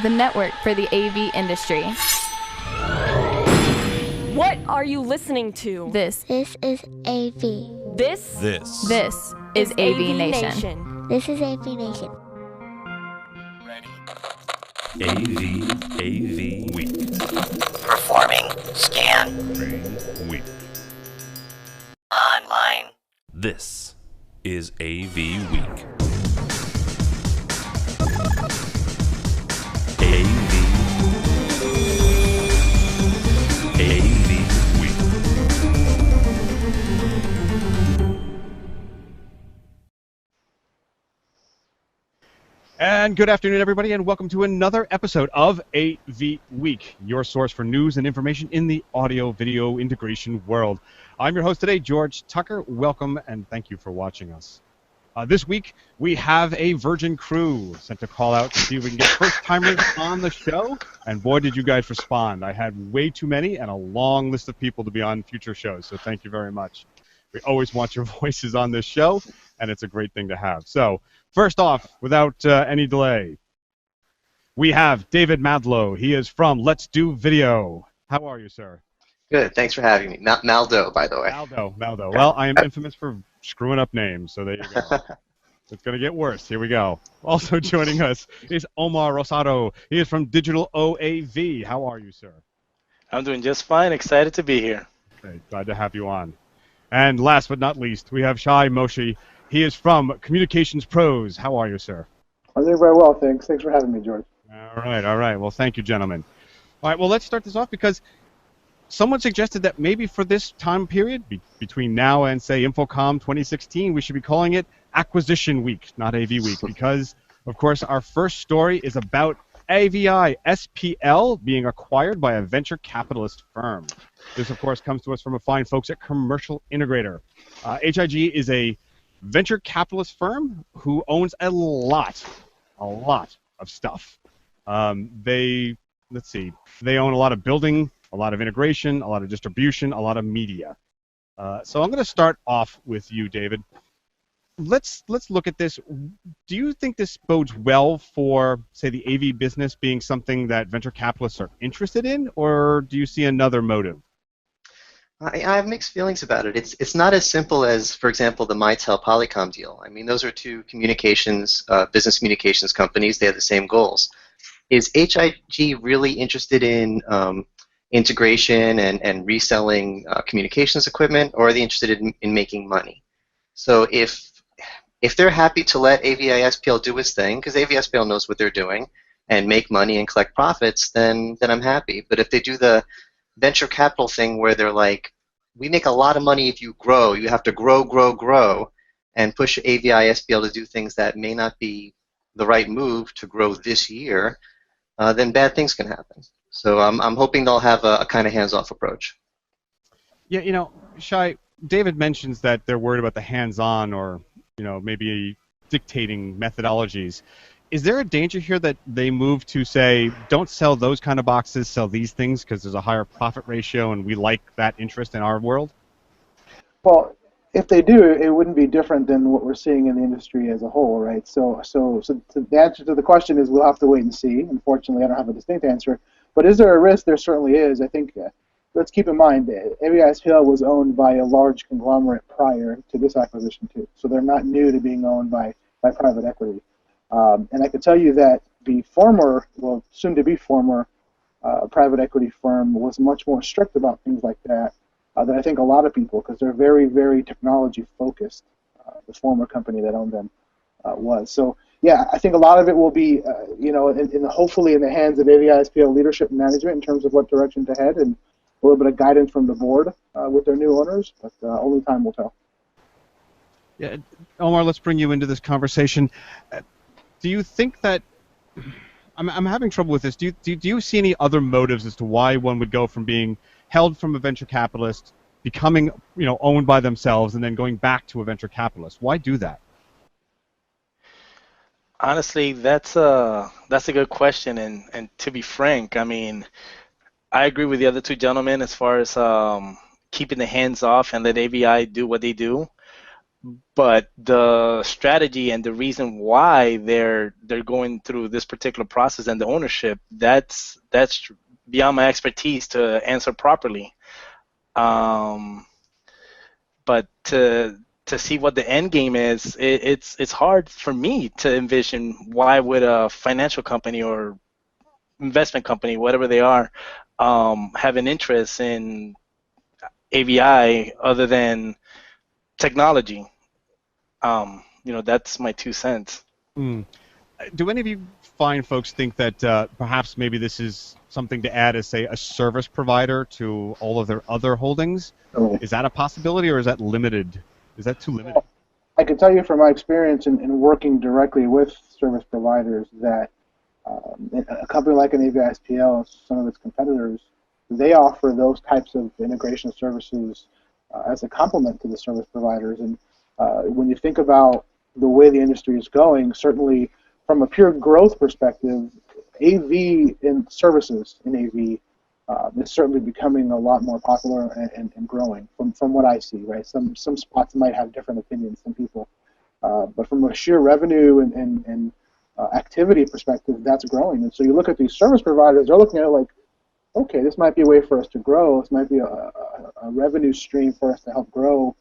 the network for the AV industry. What are you listening to? This This is AV. This is AVNation. This is AVNation. AVWeek. Performing scan. Week. Online. This is AV Week. AV Week. And good afternoon, everybody, and welcome to another episode of AV Week, your source for news and information in the audio-video integration world. I'm your host today, George Tucker. Welcome, and thank you for watching us. This week, we have a Virgin crew sent a call out to see if we can get first-timers on the show, and boy, did you guys respond. I had way too many and a long list of people to be on future shows, so thank you very much. We always want your voices on this show, and it's a great thing to have. So, first off, without any delay, we have David Maldow. He is from Let's Do Video. How are you, sir? Good. Thanks for having me. Maldow, by the way. Maldow. Well, I am infamous for screwing up names, so there you go. It's going to get worse. Here we go. Also joining us is Omar Rosado. He is from Digital OAV. How are you, sir? I'm doing just fine. Excited to be here. Okay, glad to have you on. And last but not least, we have Shai Moshe. He is from Communications Pros. How are you, sir? I'm doing very well, thanks. Thanks for having me, George. All right. Well, thank you, gentlemen. All right, well, let's start this off because someone suggested that maybe for this time period, between now and, say, InfoComm 2016, we should be calling it Acquisition Week, not AV Week, because, of course, our first story is about AVI-SPL being acquired by a venture capitalist firm. This, of course, comes to us from a fine folks at Commercial Integrator. HIG is a venture capitalist firm who owns a lot of stuff. They own a lot of building, a lot of integration, a lot of distribution, a lot of media. So I'm going to start off with you, David. Let's look at this. Do you think this bodes well for, say, the AV business being something that venture capitalists are interested in, or do you see another motive? I have mixed feelings about it. It's not as simple as, for example, the Mitel Polycom deal. I mean, those are two business communications companies. They have the same goals. Is HIG really interested in integration and reselling communications equipment, or are they interested in making money? So if they're happy to let AVI-SPL do its thing, because AVI-SPL knows what they're doing, and make money and collect profits, then I'm happy. But if they do the venture capital thing where they're like, we make a lot of money if you grow, you have to grow, and push AVI-SPL to do things that may not be the right move to grow this year, then bad things can happen. So I'm hoping they'll have a kind of hands-off approach. Yeah, Shai, David mentions that they're worried about the hands-on or, maybe dictating methodologies. Is there a danger here that they move to say, don't sell those kind of boxes, sell these things because there's a higher profit ratio and we like that interest in our world? Well, if they do, it wouldn't be different than what we're seeing in the industry as a whole, right? So the answer to the question is we'll have to wait and see. Unfortunately, I don't have a distinct answer. But is there a risk? There certainly is. I think let's keep in mind AVI-SPL was owned by a large conglomerate prior to this acquisition too. So they're not new to being owned by private equity. And I can tell you that the soon-to-be former private equity firm was much more strict about things like that than I think a lot of people, because they're very, very technology-focused. The former company that owned them was. So, yeah, I think a lot of it will be, hopefully in the hands of AVI-SPL leadership and management in terms of what direction to head, and a little bit of guidance from the board with their new owners, but only time will tell. Yeah, Omar, let's bring you into this conversation. Do you think that I'm having trouble with this? Do you see any other motives as to why one would go from being held from a venture capitalist, becoming owned by themselves, and then going back to a venture capitalist? Why do that? Honestly, that's a good question, and to be frank, I mean, I agree with the other two gentlemen as far as keeping the hands off and let AVI do what they do. but the strategy and the reason why they're going through this particular process and the ownership, that's beyond my expertise to answer properly. But to see what the end game is, it's hard for me to envision why would a financial company or investment company, whatever they are, have an interest in AVI other than technology. That's my 2 cents. Mm. Do any of you fine folks think that perhaps maybe this is something to add as, say, a service provider to all of their other holdings? Oh. Is that a possibility, or is that limited? Is that too limited? I can tell you from my experience in working directly with service providers that a company like an AVI-SPL, some of its competitors, they offer those types of integration services as a complement to the service providers. And when you think about the way the industry is going, certainly from a pure growth perspective, AV in services in AV is certainly becoming a lot more popular and growing from what I see, right? Some spots might have different opinions than people. But from a sheer revenue and activity perspective, that's growing. And so you look at these service providers, they're looking at it like, okay, this might be a way for us to grow. This might be a revenue stream for us to help grow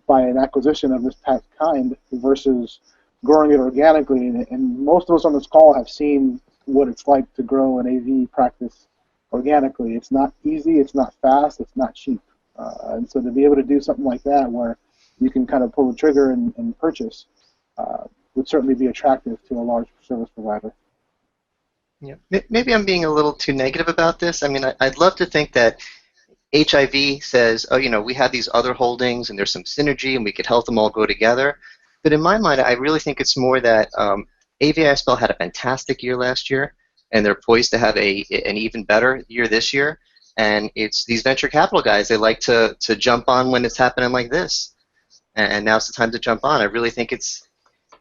by an acquisition of this kind versus growing it organically. And most of us on this call have seen what it's like to grow an AV practice organically. It's not easy, it's not fast, it's not cheap. And so to be able to do something like that where you can kind of pull the trigger and purchase would certainly be attractive to a large service provider. Yeah. Maybe I'm being a little too negative about this. I mean, I'd love to think that HIV says, oh, we have these other holdings and there's some synergy and we could help them all go together. But in my mind, I really think it's more that AVI-SPL had a fantastic year last year, and they're poised to have an even better year this year. And it's these venture capital guys, they like to jump on when it's happening like this. And now's the time to jump on. I really think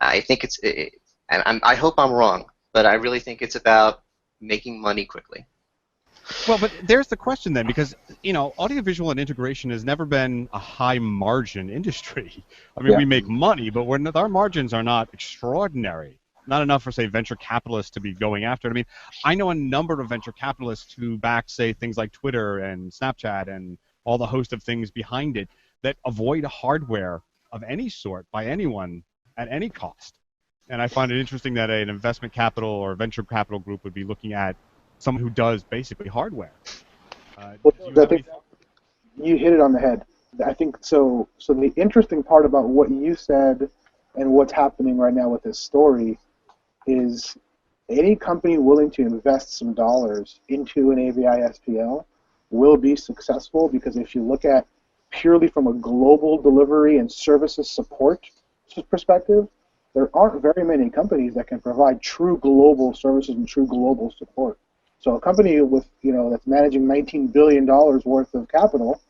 and I hope I'm wrong, but I really think it's about making money quickly. Well, but there's the question then, because audiovisual and integration has never been a high margin industry. I mean, we make money, but our margins are not extraordinary. Not enough for, say, venture capitalists to be going after it. I mean, I know a number of venture capitalists who back, say, things like Twitter and Snapchat and all the host of things behind it that avoid hardware of any sort by anyone at any cost. And I find it interesting that an investment capital or venture capital group would be looking at someone who does basically hardware. You hit it on the head. I think so. So the interesting part about what you said and what's happening right now with this story is any company willing to invest some dollars into an AVI-SPL will be successful, because if you look at purely from a global delivery and services support perspective, there aren't very many companies that can provide true global services and true global support. So a company with that's managing $19 billion worth of capital,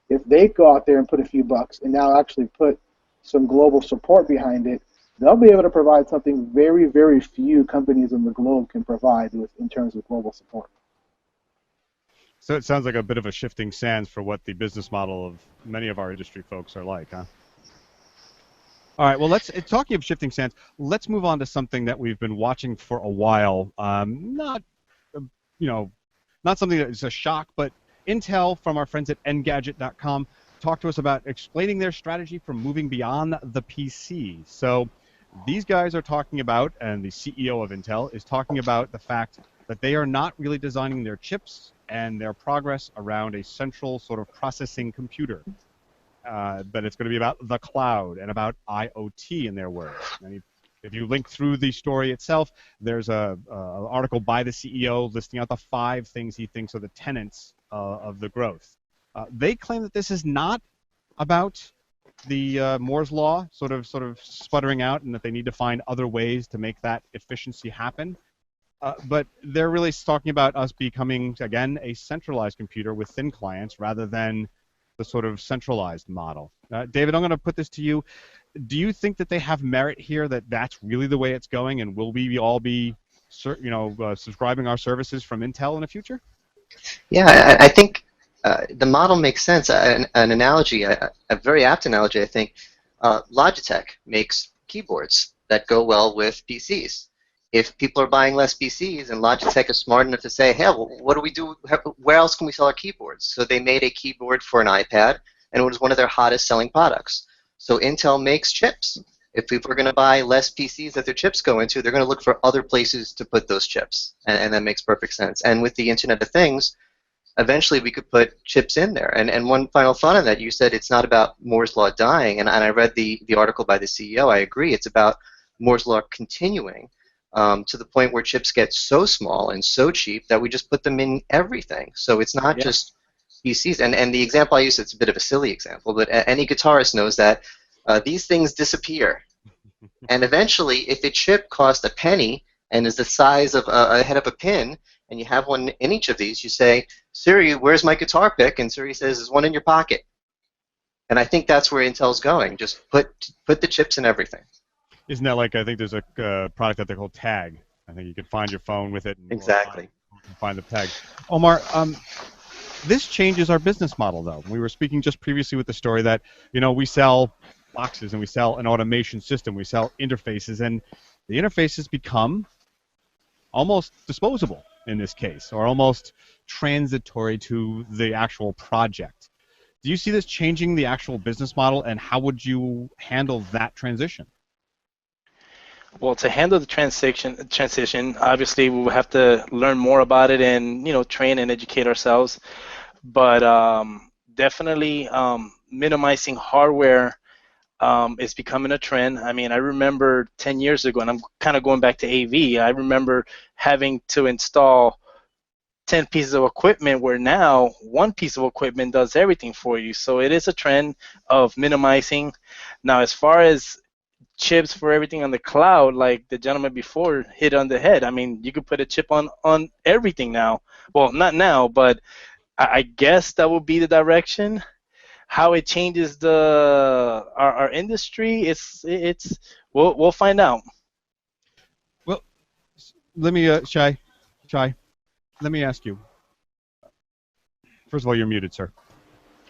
if they go out there and put a few bucks and now actually put some global support behind it, they'll be able to provide something very, very few companies in the globe can provide in terms of global support. So it sounds like a bit of a shifting sands for what the business model of many of our industry folks are like, huh? All right, well, talking of shifting sands, let's move on to something that we've been watching for a while. Not something that is a shock, but Intel from our friends at Engadget.com talked to us about explaining their strategy for moving beyond the PC. So these guys are talking about, and the CEO of Intel is talking about the fact that they are not really designing their chips and their progress around a central sort of processing computer. But it's going to be about the cloud and about IoT, in their words. And if you link through the story itself, there's an article by the CEO listing out the 5 things he thinks are the tenets of the growth. They claim that this is not about the Moore's law sort of sputtering out, and that they need to find other ways to make that efficiency happen. But they're really talking about us becoming, again, a centralized computer with thin clients rather than the sort of centralized model. David, I'm going to put this to you. Do you think that they have merit here, that that's really the way it's going, and will we all be subscribing our services from Intel in the future? Yeah, I think the model makes sense. An analogy, a very apt analogy, I think, Logitech makes keyboards that go well with PCs. If people are buying less PCs, and Logitech is smart enough to say, hey, well, what do we do? Where else can we sell our keyboards? So they made a keyboard for an iPad, and it was one of their hottest selling products. So Intel makes chips. If people are going to buy less PCs that their chips go into, they're going to look for other places to put those chips, and that makes perfect sense. And with the Internet of Things, eventually we could put chips in there. And one final thought on that, you said it's not about Moore's Law dying, and I read the article by the CEO. I agree. It's about Moore's Law continuing to the point where chips get so small and so cheap that we just put them in everything. So it's not just PCs. And the example I use, it's a bit of a silly example, but any guitarist knows that these things disappear. And eventually, if a chip costs a penny and is the size of a head of a pin, and you have one in each of these, you say, Siri, where's my guitar pick? And Siri says, there's one in your pocket. And I think that's where Intel's going. Just put the chips in everything. Isn't that like, I think there's a product out there called Tag. I think you can find your phone with it. And Exactly. Find the tag. Omar, this changes our business model, though. We were speaking just previously with the story that, we sell boxes and we sell an automation system. We sell interfaces, and the interfaces become almost disposable in this case, or almost transitory to the actual project. Do you see this changing the actual business model, and how would you handle that transition? Well, to handle the transition, obviously we will have to learn more about it and train and educate ourselves. But definitely minimizing hardware is becoming a trend. I mean, I remember 10 years ago, and I'm kind of going back to AV, I remember having to install 10 pieces of equipment where now one piece of equipment does everything for you. So it is a trend of minimizing. Now, as far as chips for everything on the cloud, like the gentleman before hit on the head, I mean, you could put a chip on everything now. Well, not now, but I guess that will be the direction. How it changes our industry, we'll find out. Well, let me Shai, let me ask you. First of all, you're muted, sir.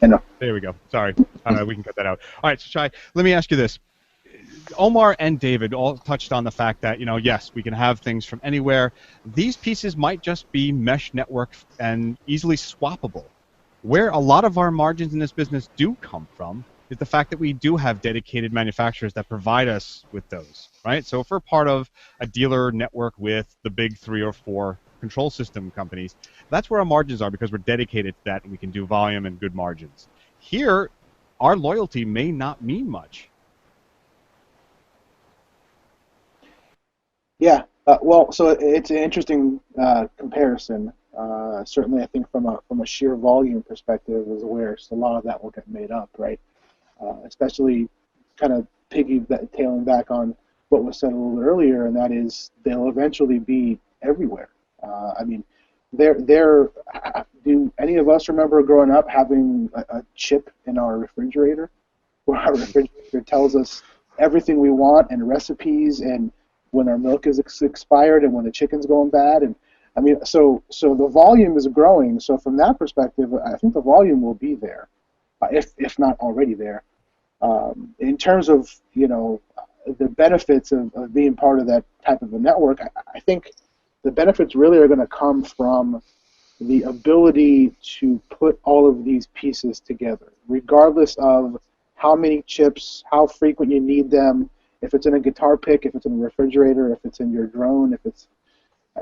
I know. There we go. Sorry, we can cut that out. All right, so Shai, let me ask you this. Omar and David all touched on the fact that, yes, we can have things from anywhere. These pieces might just be mesh network and easily swappable. Where a lot of our margins in this business do come from is the fact that we do have dedicated manufacturers that provide us with those, right? So if we're part of a dealer network with the big 3 or 4 control system companies, that's where our margins are, because we're dedicated to that and we can do volume and good margins. Here, our loyalty may not mean much. Yeah, well, so it's an interesting comparison. Certainly, I think from a sheer volume perspective is where a lot of that will get made up, right? Especially kind of tailing back on what was said a little earlier, and that is they'll eventually be everywhere. I mean, do any of us remember growing up having a chip in our refrigerator, where our refrigerator tells us everything we want and recipes and when our milk is expired and when the chicken's going bad? And I mean, so the volume is growing. So from that perspective, I think the volume will be there, if not already there. In terms of the benefits of being part of that type of a network, I think the benefits really are going to come from the ability to put all of these pieces together, regardless of how many chips, how frequent you need them, if it's in a guitar pick, if it's in a refrigerator, if it's in your drone, if it's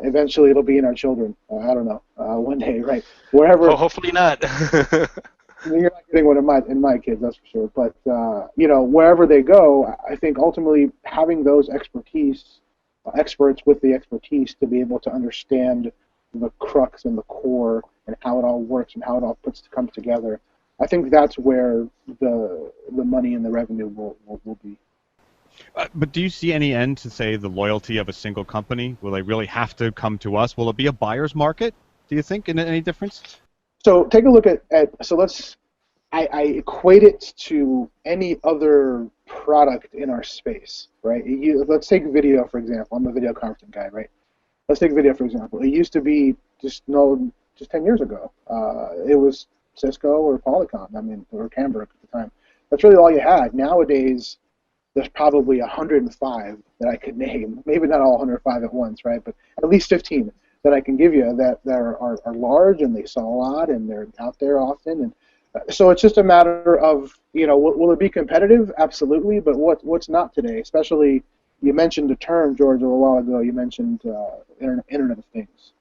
eventually it'll be in our children. I don't know. One day, right? Wherever. Oh, hopefully not. You're not getting one in my kids, that's for sure. But wherever they go, I think ultimately having those experts with the expertise to be able to understand the crux and the core and how it all works and how it all comes together, I think that's where the money and the revenue will be. But do you see any end to, say, the loyalty of a single company? Will they really have to come to us? Will it be a buyer's market, do you think, in any difference? So take a look at I equate it to any other product in our space, right? Let's take video, for example. I'm a video conferencing guy, right? Let's take video, for example. It used to be just 10 years ago. It was Cisco or Polycom, or Cambric at the time. that's really all you had. Nowadays, there's probably 105 that I could name. Maybe not all 105 at once, right? But at least 15 that I can give you that are large and they sell a lot and they're out there often. And so it's just a matter of, will it be competitive? Absolutely. But what's not today? Especially, you mentioned the term, George, a little while ago. You mentioned Internet of Things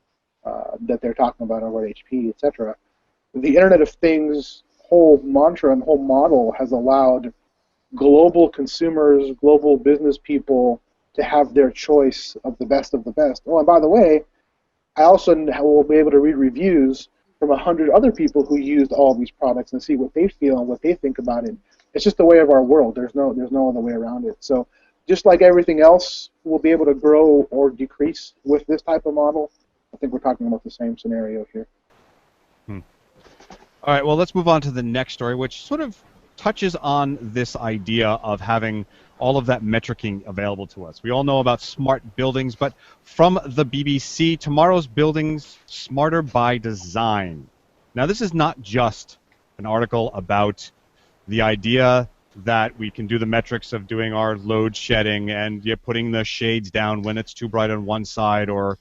that they're talking about over at HP, etc. The Internet of Things whole mantra and whole model has allowed global consumers, global business people to have their choice of the best of the best. Oh, and by the way, I also will be able to read reviews from 100 other people who used all these products and see what they feel and what they think about it. It's just the way of our world. There's no other way around it. So just like everything else will be able to grow or decrease with this type of model, I think we're talking about the same scenario here. All right, well, let's move on to the next story, which sort of touches on this idea of having all of that metricing available to us. We all know about smart buildings, but from the BBC, tomorrow's buildings smarter by design. Now, this is not just an article about the idea that we can do the metrics of doing our load shedding and putting the shades down when it's too bright on one side or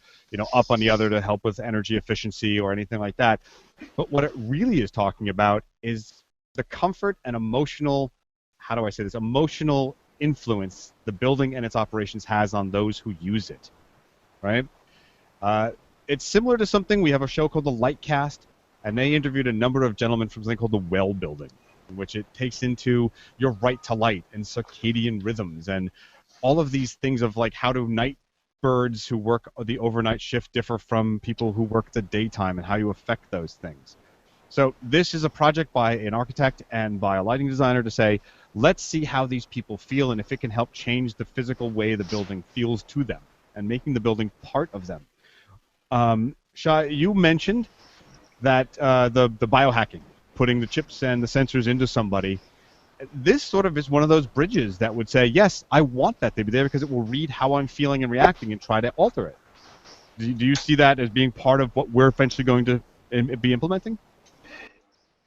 up on the other to help with energy efficiency or anything like that. But what it really is talking about is the comfort and emotional, how do I say this, emotional influence the building and its operations has on those who use it, right? It's similar to something, we have a show called The Lightcast, and they interviewed a number of gentlemen from something called the Well Building, in which it takes into your right to light and circadian rhythms and all of these things of like how do night birds who work the overnight shift differ from people who work the daytime and how you affect those things. So this is a project by an architect and by a lighting designer to say, let's see how these people feel and if it can help change the physical way the building feels to them and making the building part of them. Shai, you mentioned that the biohacking, putting the chips and the sensors into somebody, this sort of is one of those bridges that would say, yes, I want that to be there because it will read how I'm feeling and reacting and try to alter it. Do you see that as being part of what we're eventually going to be implementing?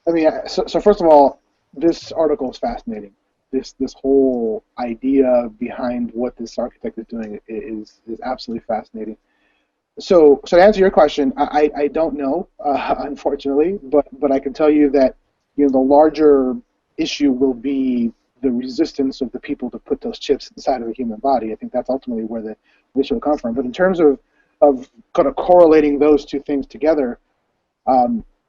I mean, so first of all, this article is fascinating. This whole idea behind what this architect is doing is absolutely fascinating. So to answer your question, I don't know, unfortunately, but I can tell you that the larger issue will be the resistance of the people to put those chips inside of the human body. I think that's ultimately where the issue will come from. But in terms of kind of correlating those two things together,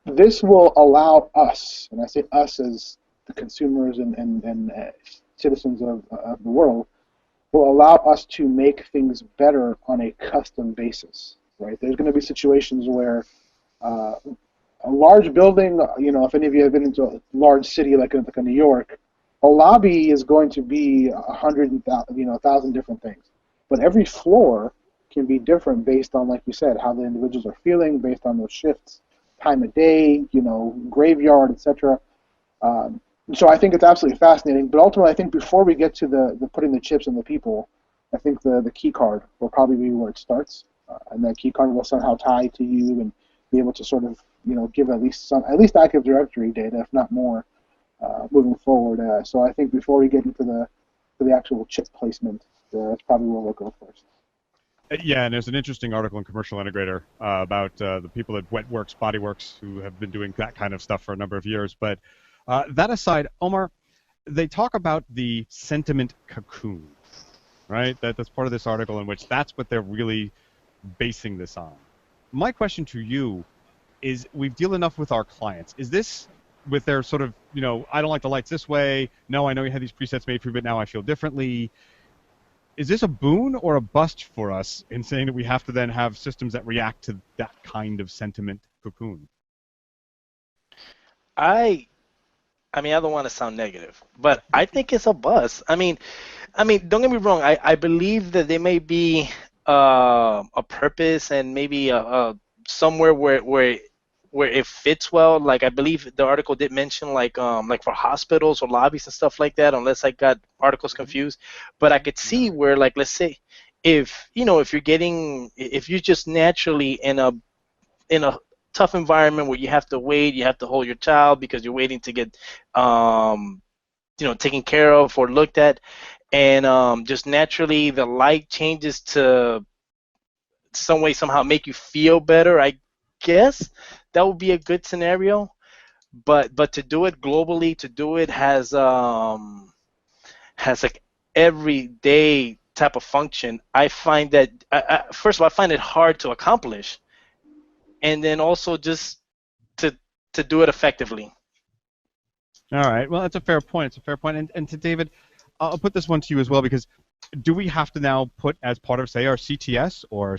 this will allow us, and I say us as the consumers and citizens of the world, will allow us to make things better on a custom basis. Right? There's going to be situations where a large building, if any of you have been into a large city like a New York, a lobby is going to be 1,000 different things. But every floor can be different based on, like you said, how the individuals are feeling, based on those shifts, time of day, graveyard, etc. So I think it's absolutely fascinating. But ultimately, I think before we get to the putting the chips in the people, I think the key card will probably be where it starts, and that key card will somehow tie to you and be able to sort of give at least Active Directory data, if not more, moving forward. So I think before we get into the actual chip placement, that's probably where we'll go first. Yeah, and there's an interesting article in Commercial Integrator about the people at Wetworks, Bodyworks, who have been doing that kind of stuff for a number of years. But that aside, Omar, they talk about the sentiment cocoon, right? That's part of this article in which that's what they're really basing this on. My question to you is, we've dealt enough with our clients. Is this with their sort of, I don't like the lights this way. No, I know you had these presets made for you, but now I feel differently. Is this a boon or a bust for us in saying that we have to then have systems that react to that kind of sentiment cocoon? I don't want to sound negative, but I think it's a bust. I mean, don't get me wrong. I believe that there may be a purpose and maybe somewhere where it fits well. Like I believe the article did mention like for hospitals or lobbies and stuff like that, unless I got articles confused. But I could see where, like, let's say if you're just naturally in a tough environment where you have to wait, you have to hold your child because you're waiting to get taken care of or looked at, and just naturally the light changes to some way somehow make you feel better. I guess that would be a good scenario. But to do it globally, to do it has like everyday type of function. I find that first of all, I find it hard to accomplish, and then also just to do it effectively. All right. Well, that's a fair point. It's a fair point. And to David, I'll put this one to you as well, because do we have to now put as part of, say, our CTS or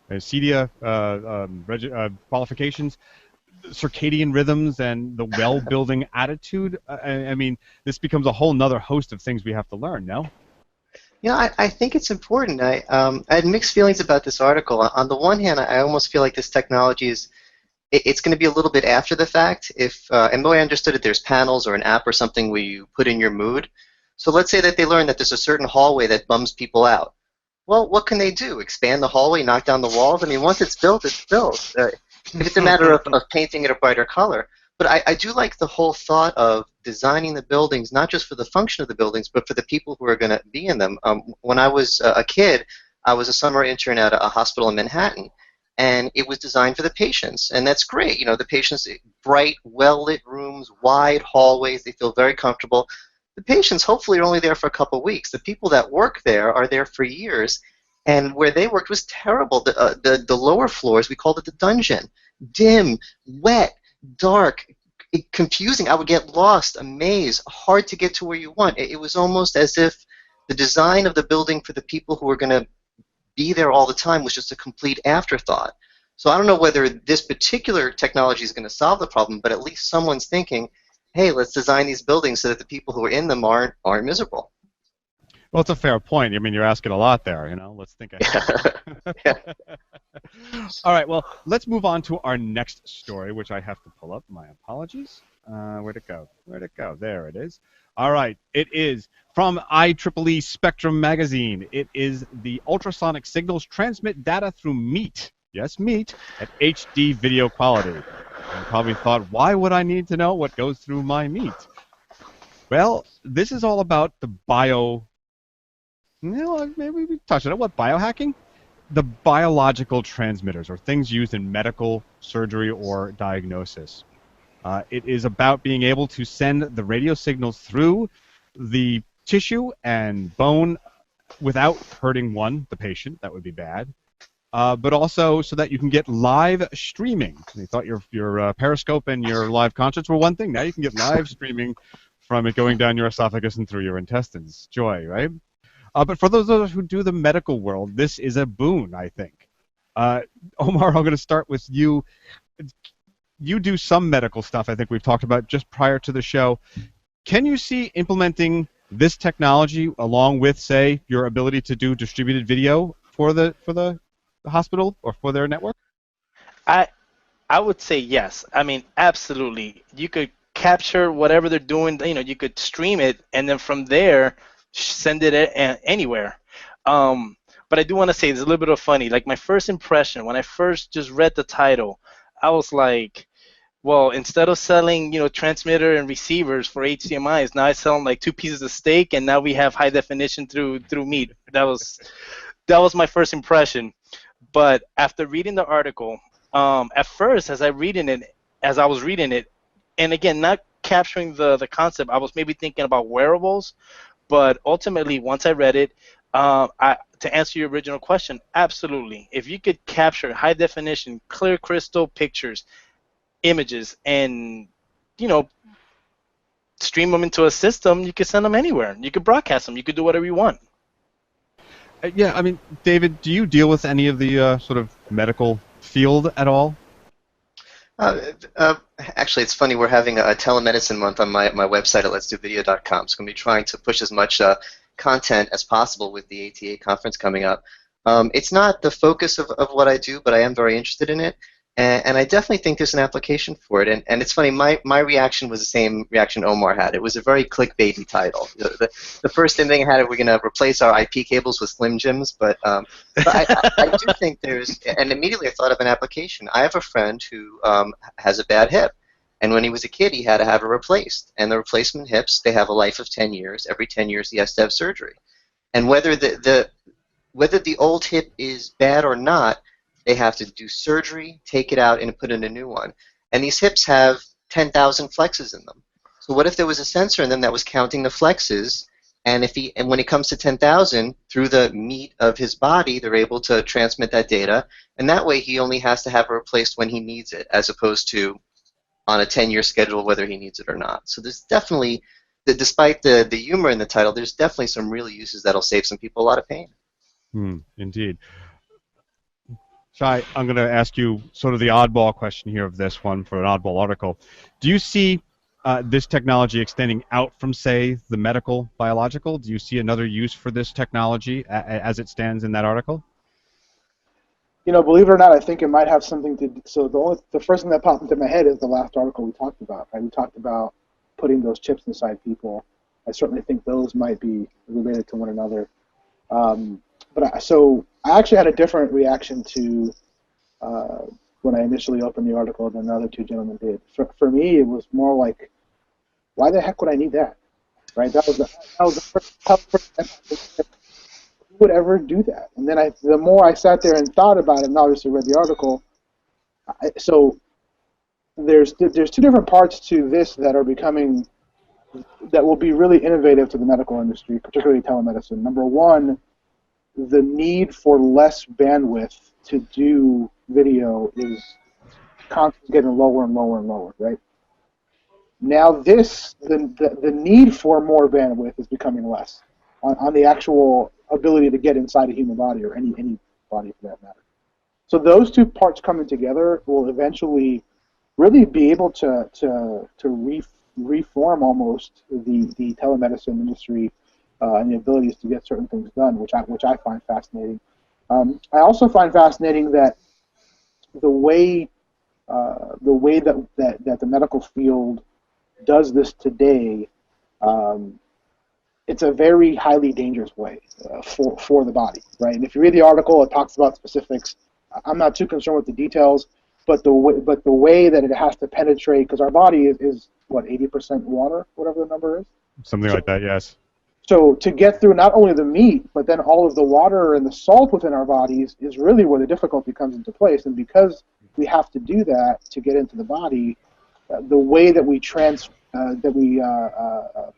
CEDIA qualifications, circadian rhythms and the well-building attitude? I mean, this becomes a whole nother host of things we have to learn, no? Yeah, I think it's important. I had mixed feelings about this article. On the one hand, I almost feel like this technology it's going to be a little bit after the fact. And the way I understood it, there's panels or an app or something where you put in your mood. So let's say that they learn that there's a certain hallway that bums people out. Well, what can they do? Expand the hallway, knock down the walls? I mean, once it's built, it's built. It's a matter of painting it a brighter color. But I do like the whole thought of designing the buildings, not just for the function of the buildings, but for the people who are going to be in them. When I was a kid, I was a summer intern at a hospital in Manhattan, and it was designed for the patients. And that's great. You know, the patients, bright, well-lit rooms, wide hallways, they feel very comfortable. The patients hopefully are only there for a couple of weeks. The people that work there are there for years. And where they worked was terrible. The lower floors, we called it the dungeon. Dim, wet, dark, confusing. I would get lost, a maze, hard to get to where you want. It was almost as if the design of the building for the people who were going to be there all the time was just a complete afterthought. So I don't know whether this particular technology is going to solve the problem, but at least someone's thinking, hey, let's design these buildings so that the people who are in them aren't miserable. Well, it's a fair point. I mean, you're asking a lot there, you know. Let's think ahead. Yeah. All right, well, let's move on to our next story, which I have to pull up. My apologies. Where'd it go? Where'd it go? There it is. All right, it is from IEEE Spectrum magazine. It is the ultrasonic signals transmit data through meat. Yes, meat at HD video quality. You probably thought, why would I need to know what goes through my meat? Well, this is all about the maybe we touched on it. What, biohacking? The biological transmitters, or things used in medical, surgery, or diagnosis. It is about being able to send the radio signals through the tissue and bone without hurting, the patient. That would be bad. But also so that you can get live streaming. You thought your Periscope and your live concerts were one thing. Now you can get live streaming from it going down your esophagus and through your intestines. Joy, right? But for those of us who do the medical world, this is a boon, I think. Omar, I'm going to start with you. You do some medical stuff, I think we've talked about just prior to the show. Can you see implementing this technology along with, say, your ability to do distributed video for the hospital or for their network? I would say yes. I mean, absolutely. You could capture whatever they're doing. You know, you could stream it, and then from there send it anywhere. But I do want to say, there's a little bit of funny. Like, my first impression when I first just read the title, I was like, well, instead of selling, transmitter and receivers for HDMIs, now I sell them like 2 pieces of steak, and now we have high definition through meat. That was my first impression. But after reading the article, at first, as I was reading it, and again, not capturing the concept, I was maybe thinking about wearables. But ultimately, once I read it, to answer your original question, absolutely. If you could capture high definition, clear crystal pictures, images, and stream them into a system, you could send them anywhere. You could broadcast them. You could do whatever you want. Yeah, I mean, David, do you deal with any of the sort of medical field at all? Actually, it's funny. We're having a telemedicine month on my website at letsdovideo.com. So I'm going to be trying to push as much content as possible with the ATA conference coming up. It's not the focus of what I do, but I am very interested in it. And I definitely think there's an application for it. And it's funny, my reaction was the same reaction Omar had. It was a very clickbaity title. The first thing I had, we're going to replace our IP cables with Slim Jims. But I do think and immediately I thought of an application. I have a friend who has a bad hip. And when he was a kid, he had to have it replaced. And the replacement hips, they have a life of 10 years. Every 10 years, he has to have surgery. And whether the old hip is bad or not, they have to do surgery, take it out, and put in a new one. And these hips have 10,000 flexes in them. So what if there was a sensor in them that was counting the flexes, and when it comes to 10,000, through the meat of his body, they're able to transmit that data, and that way he only has to have it replaced when he needs it, as opposed to on a 10-year schedule whether he needs it or not. So there's definitely, despite the humor in the title, there's definitely some real uses that'll save some people a lot of pain. Indeed. Shai, I'm going to ask you sort of the oddball question here of this one for an oddball article. Do you see this technology extending out from, say, the medical biological? Do you see another use for this technology as it stands in that article? You know, believe it or not, I think it might have something to do. So the first thing that popped into my head is the last article we talked about. Right? We talked about putting those chips inside people. I certainly think those might be related to one another. So I actually had a different reaction to when I initially opened the article than the other two gentlemen did. For me, it was more like, why the heck would I need that? Right? That was the first who would ever do that? And then the more I sat there and thought about it, and obviously read the article, so there's two different parts to this that will be really innovative to the medical industry, particularly telemedicine. Number one, the need for less bandwidth to do video is constantly getting lower and lower and lower, right? Now the need for more bandwidth is becoming less on the actual ability to get inside a human body or any body for that matter. So those two parts coming together will eventually really be able to reform almost the telemedicine industry and the abilities to get certain things done, which I find fascinating. I also find fascinating that the way that the medical field does this today, it's a very highly dangerous way for the body, right? And if you read the article, it talks about specifics. I'm not too concerned with the details, but the way that it has to penetrate, because our body is what, 80% water, whatever the number is. Something like that, yes. So to get through not only the meat, but then all of the water and the salt within our bodies is really where the difficulty comes into place. And because we have to do that to get into the body, the way that we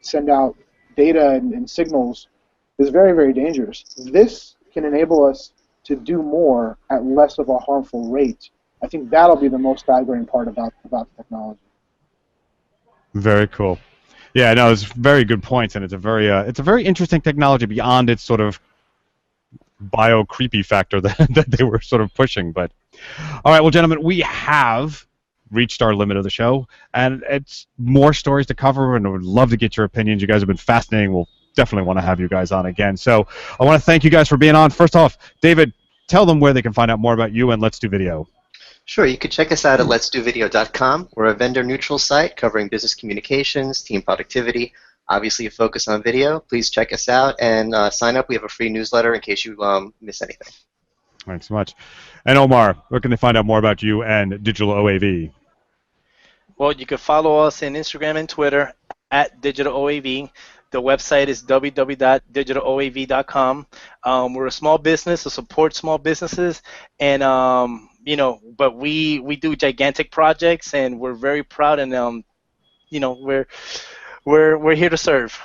send out data and signals is very, very dangerous. This can enable us to do more at less of a harmful rate. I think that'll be the most staggering part about the technology. Very cool. Yeah, no, it's very good points, and it's a very interesting technology beyond its sort of bio creepy factor that they were sort of pushing. But all right, well, gentlemen, we have reached our limit of the show, and it's more stories to cover, and I would love to get your opinions. You guys have been fascinating. We'll definitely want to have you guys on again. So I want to thank you guys for being on. First off, David, tell them where they can find out more about you and Let's Do Video. Sure, you can check us out at letsdovideo.com. We're a vendor-neutral site covering business communications, team productivity, obviously a focus on video. Please check us out and sign up. We have a free newsletter in case you miss anything. Thanks so much. And Omar, where can they find out more about you and Digital OAV? Well, you can follow us on Instagram and Twitter at Digital OAV. The website is www.digitaloav.com. We're a small business to support small businesses, and but we do gigantic projects, and we're very proud, and we're here to serve.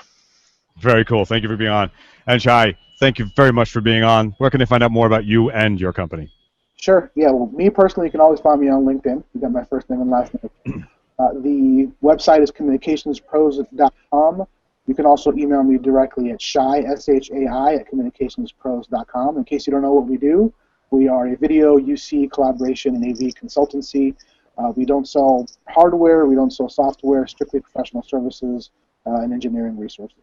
Very cool. Thank you for being on. And Shai, thank you very much for being on. Where can they find out more about you and your company? Sure. Yeah. Well, me personally, you can always find me on LinkedIn. You got my first name and last name. The website is communicationspros.com. You can also email me directly at Shai, S-H-A-I, at communicationspros.com. In case you don't know what we do, we are a video, UC, collaboration, and AV consultancy. We don't sell hardware, we don't sell software, strictly professional services and engineering resources.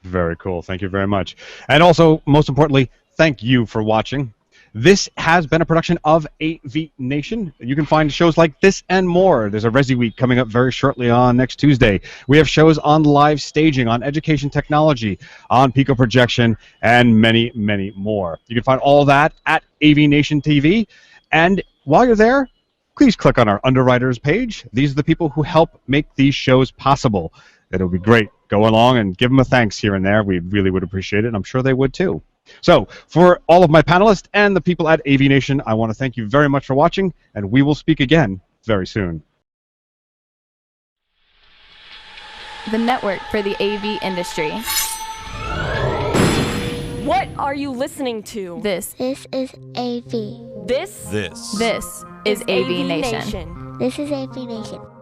Very cool. Thank you very much. And also, most importantly, thank you for watching. This has been a production of AVNation. You can find shows like this and more. There's a AVWeek coming up very shortly on next Tuesday. We have shows on live staging, on education technology, on Pico projection, and many, many more. You can find all that at AVNation TV. And while you're there, please click on our underwriters page. These are the people who help make these shows possible. It'll be great. Go along and give them a thanks here and there. We really would appreciate it. I'm sure they would too. So, for all of my panelists and the people at AVNation, I want to thank you very much for watching, and we will speak again very soon. The network for the AV industry. What are you listening to? This This is AV. This This is AVNation. Nation. This is AV Nation.